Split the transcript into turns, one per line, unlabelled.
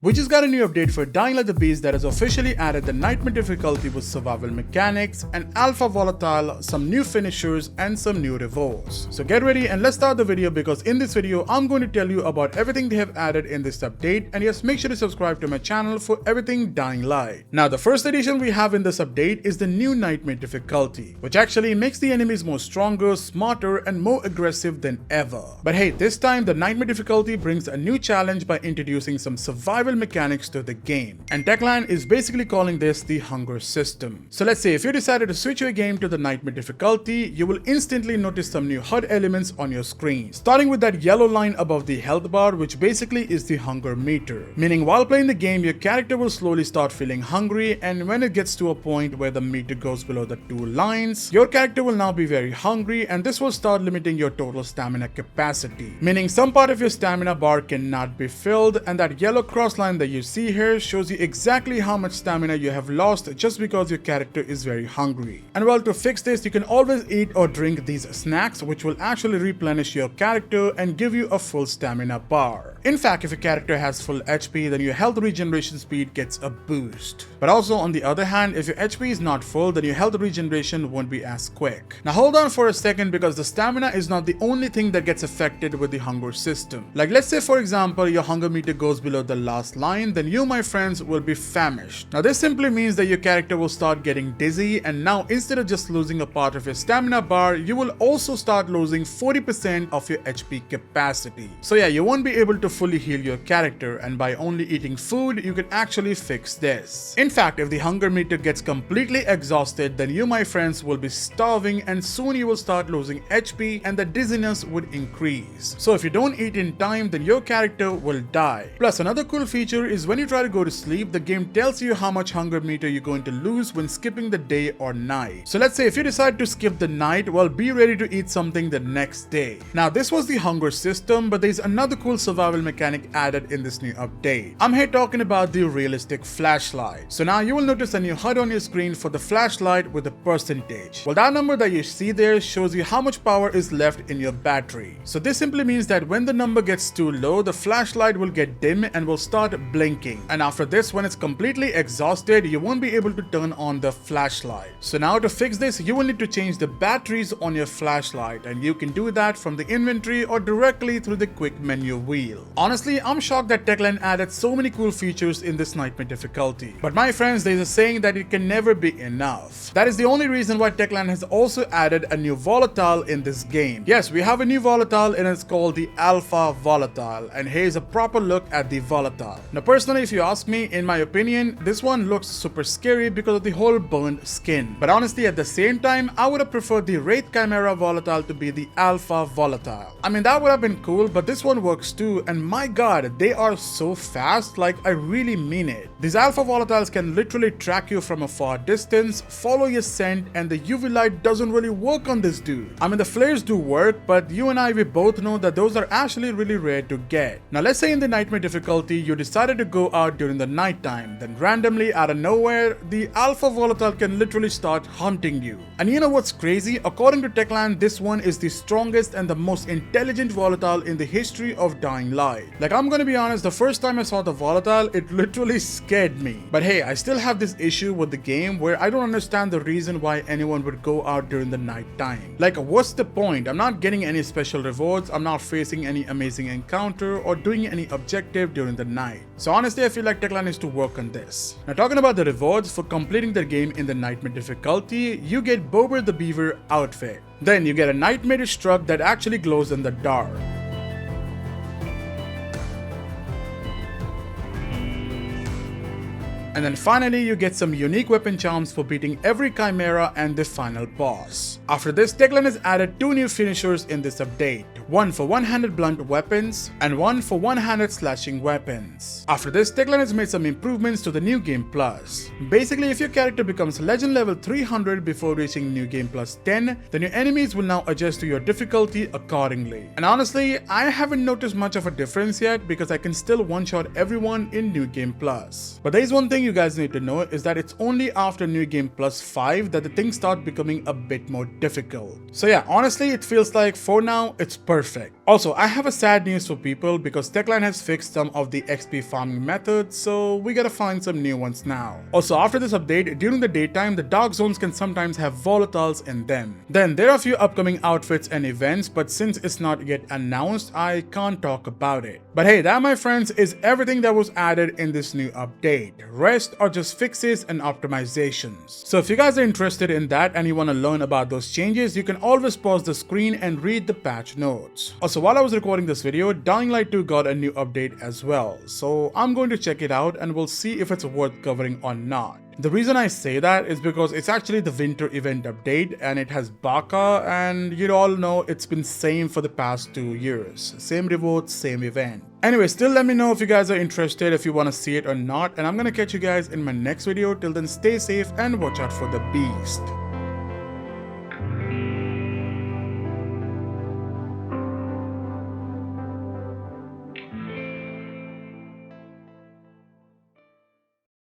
We just got a new update for Dying Like the Beast that has officially added the nightmare difficulty with survival mechanics, an alpha volatile, some new finishers, and some new rewards. So get ready and let's start the video, because in this video I'm going to tell you about everything they have added in this update, and yes, make sure to subscribe to my channel for everything Dying Light. Now the first addition we have in this update is the new nightmare difficulty, which actually makes the enemies more stronger, smarter, and more aggressive than ever. But hey, this time the nightmare difficulty brings a new challenge by introducing some survival mechanics to the game, and Techland is basically calling this the hunger system. So let's say if you decided to switch your game to the nightmare difficulty, you will instantly notice some new HUD elements on your screen, starting with that yellow line above the health bar, which basically is the hunger meter, meaning while playing the game your character will slowly start feeling hungry, and when it gets to a point where the meter goes below the two lines, your character will now be very hungry, and this will start limiting your total stamina capacity, meaning some part of your stamina bar cannot be filled, and that yellow cross line that you see here shows you exactly how much stamina you have lost just because your character is very hungry. And well, to fix this, you can always eat or drink these snacks, which will actually replenish your character and give you a full stamina bar. In fact, if your character has full HP, then your health regeneration speed gets a boost. But also on the other hand, if your HP is not full, then your health regeneration won't be as quick. Now hold on for a second, because the stamina is not the only thing that gets affected with the hunger system. Like let's say for example your hunger meter goes below the last line, then you, my friends, will be famished. Now this simply means that your character will start getting dizzy, and now instead of just losing a part of your stamina bar, you will also start losing 40% of your HP capacity. So yeah, you won't be able to fully heal your character, and by only eating food you can actually fix this. In fact, if the hunger meter gets completely exhausted, then you, my friends, will be starving, and soon you will start losing HP and the dizziness would increase. So if you don't eat in time, then your character will die. Plus another cool feature is when you try to go to sleep, the game tells you how much hunger meter you're going to lose when skipping the day or night. So let's say if you decide to skip the night, well, be ready to eat something the next day. Now this was the hunger system, but there's another cool survival mechanic added in this new update. I'm here talking about the realistic flashlight. So now you will notice a new HUD on your screen for the flashlight with a percentage. Well, that number that you see there shows you how much power is left in your battery. So this simply means that when the number gets too low, the flashlight will get dim and will start blinking. And after this, when it's completely exhausted, you won't be able to turn on the flashlight. So now to fix this, you will need to change the batteries on your flashlight, and you can do that from the inventory or directly through the quick menu wheel. Honestly, I'm shocked that Techland added so many cool features in this nightmare difficulty. But my friends, there's a saying that it can never be enough. That is the only reason why Techland has also added a new volatile in this game. Yes, we have a new volatile, and it's called the alpha volatile, and here's a proper look at the volatile. Now personally, if you ask me, in my opinion, this one looks super scary because of the whole burned skin. But honestly, at the same time, I would have preferred the Wraith Chimera volatile to be the alpha volatile. I mean, that would have been cool, but this one works too, and my god, they are so fast, like I really mean it. These alpha volatiles can literally track you from a far distance, follow your scent, and the UV light doesn't really work on this dude. I mean, the flares do work, but you and I, we both know that those are actually really rare to get. Now let's say in the nightmare difficulty, you decided to go out during the nighttime, then randomly out of nowhere, the alpha volatile can literally start hunting you. And you know what's crazy? According to Techland, this one is the strongest and the most intelligent volatile in the history of Dying Light. Like, I'm gonna be honest, the first time I saw the volatile, it literally scared me. But hey, I still have this issue with the game where I don't understand the reason why anyone would go out during the night time. Like, what's the point? I'm not getting any special rewards, I'm not facing any amazing encounter or doing any objective during the night. So honestly, I feel like Techland needs to work on this. Now talking about the rewards for completing the game in the nightmare difficulty, you get Bober the Beaver outfit. Then you get a nightmarish truck that actually glows in the dark. And then finally, you get some unique weapon charms for beating every chimera and the final boss. After this, Techland has added two new finishers in this update. One for one-handed blunt weapons and one for one-handed slashing weapons. After this, Techland has made some improvements to the New Game Plus. Basically, if your character becomes legend level 300 before reaching New Game Plus 10, then your enemies will now adjust to your difficulty accordingly. And honestly, I haven't noticed much of a difference yet, because I can still one-shot everyone in New Game Plus. But there is one thing thing you guys need to know is that it's only after New Game Plus 5 that the things start becoming a bit more difficult. So yeah, honestly it feels like for now it's perfect. Also, I have a sad news for people because Techland has fixed some of the XP farming methods, so we gotta find some new ones now. Also, after this update, during the daytime, the dark zones can sometimes have volatiles in them. Then there are a few upcoming outfits and events, but since it's not yet announced, I can't talk about it. But hey, that my friends is everything that was added in this new update. Rest are just fixes and optimizations. So if you guys are interested in that and you want to learn about those changes, you can always pause the screen and read the patch notes. Also, while I was recording this video, Dying Light 2 got a new update as well, so I'm going to check it out and we'll see if it's worth covering or not. The reason I say that is because it's actually the winter event update and it has Baka, and you all know it's been same for the past 2 years. Same rewards, same event. Anyway, still let me know if you guys are interested, if you want to see it or not, and I'm gonna catch you guys in my next video. Till then, stay safe and watch out for the beast.